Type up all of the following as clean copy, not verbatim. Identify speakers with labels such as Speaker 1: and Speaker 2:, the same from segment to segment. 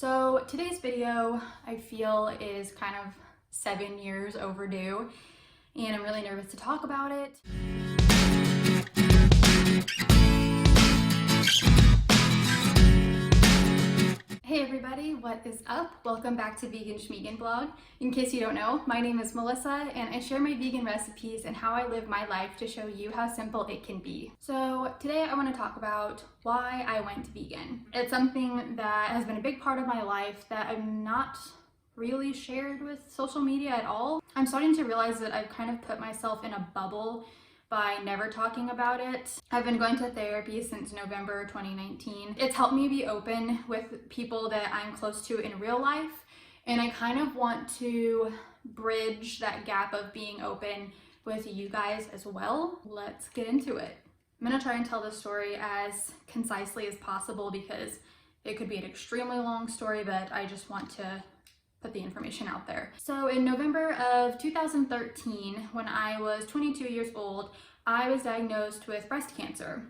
Speaker 1: So today's video, I feel, is kind of 7 years overdue, and I'm really nervous to talk about it. Hey everybody, what is up? Welcome back to Vegan Schmegan Blog. In case you don't know, my name is Melissa and I share my vegan recipes and how I live my life to show you how simple it can be. So today I want to talk about why I went vegan. It's something that has been a big part of my life that I've not really shared with social media at all. I'm starting to realize that I've kind of put myself in a bubble by never talking about it. I've been going to therapy since November 2019. It's helped me be open with people that I'm close to in real life, and I kind of want to bridge that gap of being open with you guys as well. Let's get into it. I'm gonna try and tell this story as concisely as possible because it could be an extremely long story, but I just want to put the information out there. So in November of 2013, when I was 22 years old, I was diagnosed with breast cancer.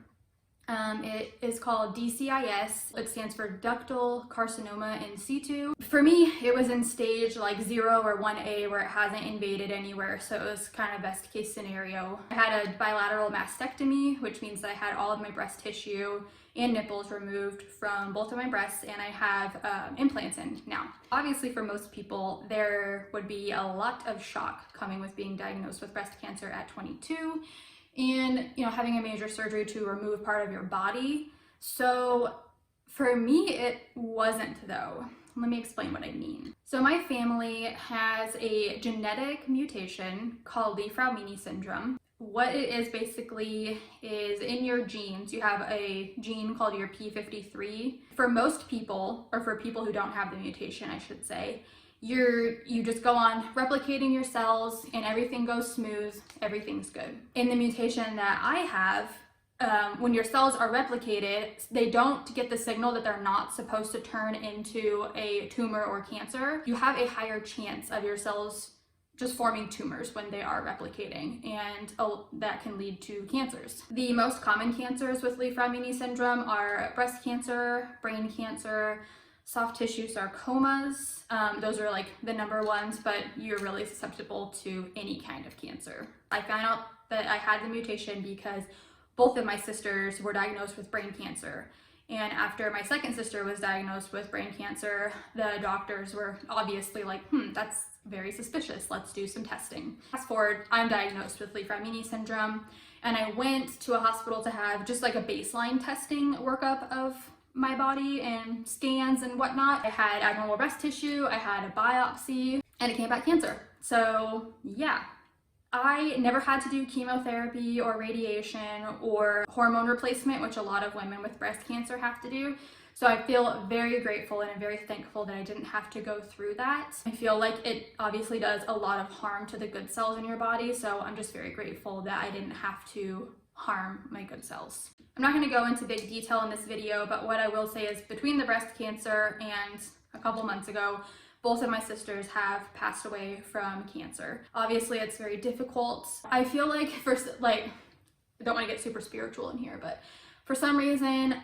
Speaker 1: It is called DCIS. It stands for ductal carcinoma in situ. For me, it was in stage like 0 or 1A where it hasn't invaded anywhere, so it was kind of best case scenario. I had a bilateral mastectomy, which means that I had all of my breast tissue and nipples removed from both of my breasts, and I have implants in now. Obviously for most people, there would be a lot of shock coming with being diagnosed with breast cancer at 22 and having a major surgery to remove part of your body. So for me, it wasn't though. Let me explain what I mean. So my family has a genetic mutation called Li Fraumeni Syndrome. What it is basically is in your genes, you have a gene called your P53. For most people, or for people who don't have the mutation, I should say, you just go on replicating your cells and everything goes smooth, everything's good. In the mutation that I have, when your cells are replicated, they don't get the signal that they're not supposed to turn into a tumor or cancer. You have a higher chance of your cells just forming tumors when they are replicating, and that can lead to cancers. The most common cancers with Li Fraumeni syndrome are breast cancer, brain cancer, soft tissue sarcomas. Those are like the number ones, but you're really susceptible to any kind of cancer. I found out that I had the mutation because both of my sisters were diagnosed with brain cancer. And after my second sister was diagnosed with brain cancer, the doctors were obviously like, that's very suspicious, let's do some testing. Fast forward, I'm diagnosed with Li Fraumeni syndrome, and I went to a hospital to have just like a baseline testing workup of my body and scans and whatnot. I had abnormal breast tissue, I had a biopsy, and it came back cancer. So yeah, I never had to do chemotherapy or radiation or hormone replacement, which a lot of women with breast cancer have to do. So I feel very grateful and I'm very thankful that I didn't have to go through that. I feel like it obviously does a lot of harm to the good cells in your body, so I'm just very grateful that I didn't have to harm my good cells. I'm not going to go into big detail in this video, but what I will say is between the breast cancer and a couple months ago, both of my sisters have passed away from cancer. Obviously, it's very difficult. I feel like I don't want to get super spiritual in here, but for some reason,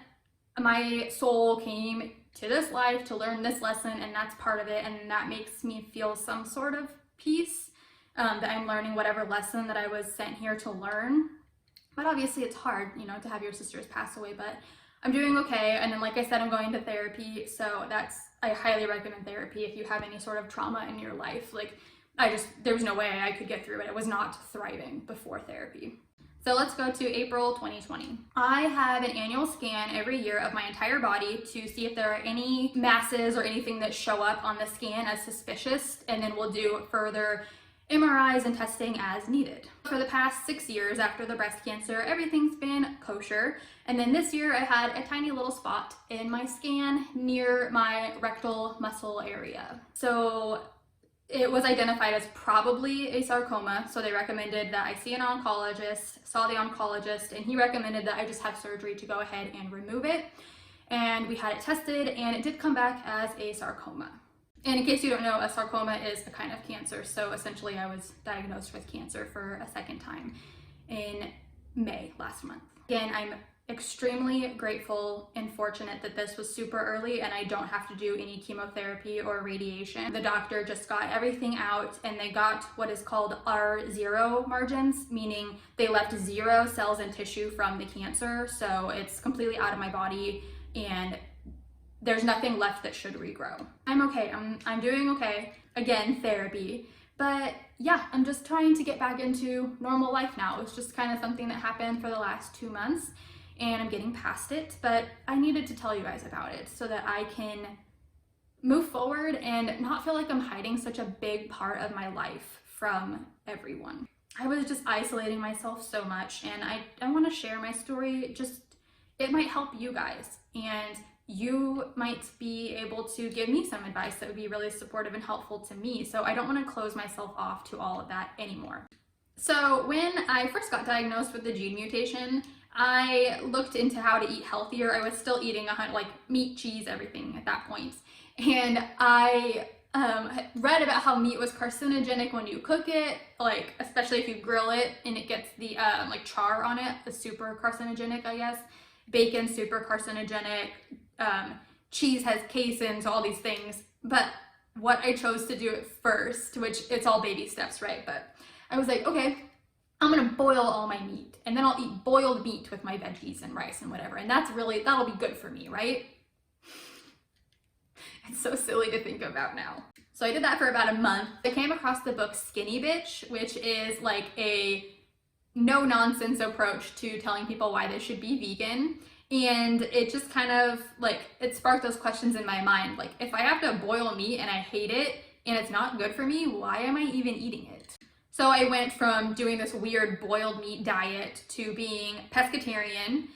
Speaker 1: my soul came to this life to learn this lesson, and that's part of it, and that makes me feel some sort of peace, that I'm learning whatever lesson that I was sent here to learn. But obviously it's hard, to have your sisters pass away, but I'm doing okay. And then like I said, I'm going to therapy, so I highly recommend therapy if you have any sort of trauma in your life. There was no way I could get through it. I was not thriving before therapy. So let's go to April 2020. I have an annual scan every year of my entire body to see if there are any masses or anything that show up on the scan as suspicious, and then we'll do further MRIs and testing as needed. For the past 6 years after the breast cancer, everything's been kosher. And then this year I had a tiny little spot in my scan near my rectal muscle area. So it was identified as probably a sarcoma, so they recommended that I see an oncologist, saw the oncologist, and he recommended that I just have surgery to go ahead and remove it. And we had it tested, and it did come back as a sarcoma. And in case you don't know, a sarcoma is a kind of cancer, so essentially I was diagnosed with cancer for a second time in May last month. Again, I'm extremely grateful and fortunate that this was super early and I don't have to do any chemotherapy or radiation. The doctor just got everything out and they got what is called R0 margins, meaning they left 0 cells and tissue from the cancer. So it's completely out of my body and there's nothing left that should regrow. I'm okay, I'm doing okay. Again, therapy. But yeah, I'm just trying to get back into normal life now. It's just kind of something that happened for the last 2 months and I'm getting past it, but I needed to tell you guys about it so that I can move forward and not feel like I'm hiding such a big part of my life from everyone. I was just isolating myself so much and I want to share my story. It might help you guys and you might be able to give me some advice that would be really supportive and helpful to me. So I don't want to close myself off to all of that anymore. So when I first got diagnosed with the gene mutation, I looked into how to eat healthier. I was still eating like meat, cheese, everything at that point. And I read about how meat was carcinogenic when you cook it, like especially if you grill it and it gets the like char on it, it's super carcinogenic, I guess. Bacon, super carcinogenic. Cheese has casein, so all these things. But what I chose to do at first, which it's all baby steps, right? But I was like, okay, I'm gonna boil all my meat and then I'll eat boiled meat with my veggies and rice and whatever. And that'll be good for me, right? It's so silly to think about now. So I did that for about a month. I came across the book Skinny Bitch, which is like a no-nonsense approach to telling people why they should be vegan. And it just kind of like, it sparked those questions in my mind. Like, if I have to boil meat and I hate it and it's not good for me, why am I even eating it? So I went from doing this weird boiled meat diet to being pescatarian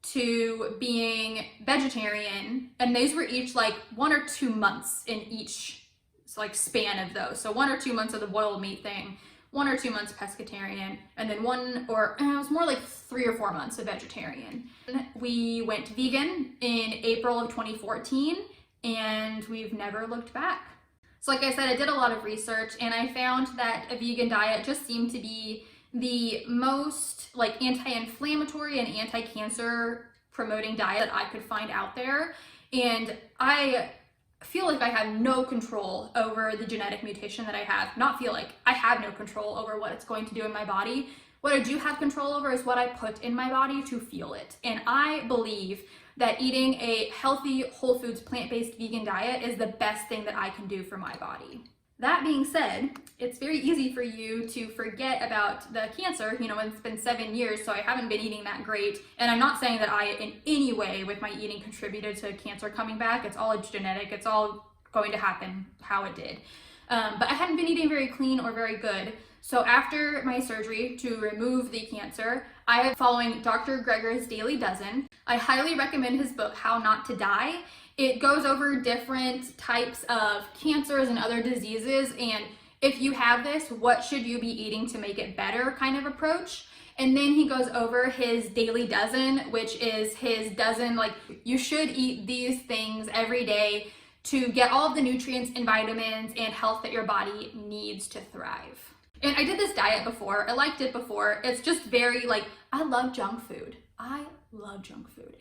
Speaker 1: to being vegetarian. And these were each like 1 or 2 months in each like span of those. So 1 or 2 months of the boiled meat thing, 1 or 2 months pescatarian, and then it was more like 3 or 4 months of vegetarian. We went vegan in April of 2014 and we've never looked back. So like I said, I did a lot of research and I found that a vegan diet just seemed to be the most like anti-inflammatory and anti-cancer promoting diet that I could find out there. And I feel like I have no control over the genetic mutation that I have. Not feel like, I have no control over what it's going to do in my body. What I do have control over is what I put in my body to fuel it. And I believe that eating a healthy, whole foods, plant-based vegan diet is the best thing that I can do for my body. That being said, it's very easy for you to forget about the cancer. You know, it's been 7 years, so I haven't been eating that great. And I'm not saying that I, in any way with my eating, contributed to cancer coming back. It's all genetic. It's all going to happen how it did. But I hadn't been eating very clean or very good. So after my surgery to remove the cancer, I am following Dr. Greger's Daily Dozen. I highly recommend his book, How Not to Die. It goes over different types of cancers and other diseases, and if you have this, what should you be eating to make it better kind of approach. And then he goes over his Daily Dozen, which is his dozen, like you should eat these things every day to get all of the nutrients and vitamins and health that your body needs to thrive. And I did this diet before, I liked it before. It's just very like, I love junk food. I love junk food.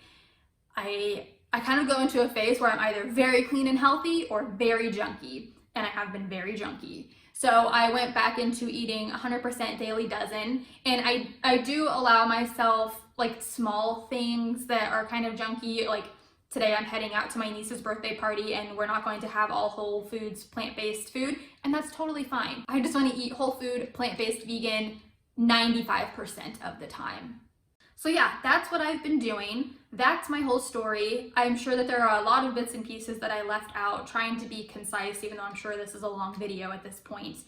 Speaker 1: I kind of go into a phase where I'm either very clean and healthy or very junky, and I have been very junky. So I went back into eating 100% Daily Dozen, and I do allow myself like small things that are kind of junky. Like today I'm heading out to my niece's birthday party and we're not going to have all whole foods, plant-based food, and that's totally fine. I just want to eat whole food, plant-based, vegan 95% of the time. So yeah, that's what I've been doing. That's my whole story. I'm sure that there are a lot of bits and pieces that I left out, trying to be concise, even though I'm sure this is a long video at this point.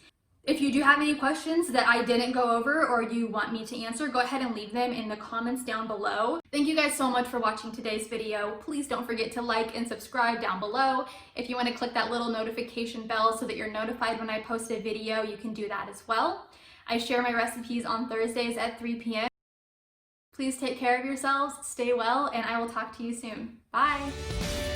Speaker 1: If you do have any questions that I didn't go over or you want me to answer, go ahead and leave them in the comments down below. Thank you guys so much for watching today's video. Please don't forget to like and subscribe down below. If you want to click that little notification bell so that you're notified when I post a video, you can do that as well. I share my recipes on Thursdays at 3 p.m. Please take care of yourselves, stay well, and I will talk to you soon. Bye!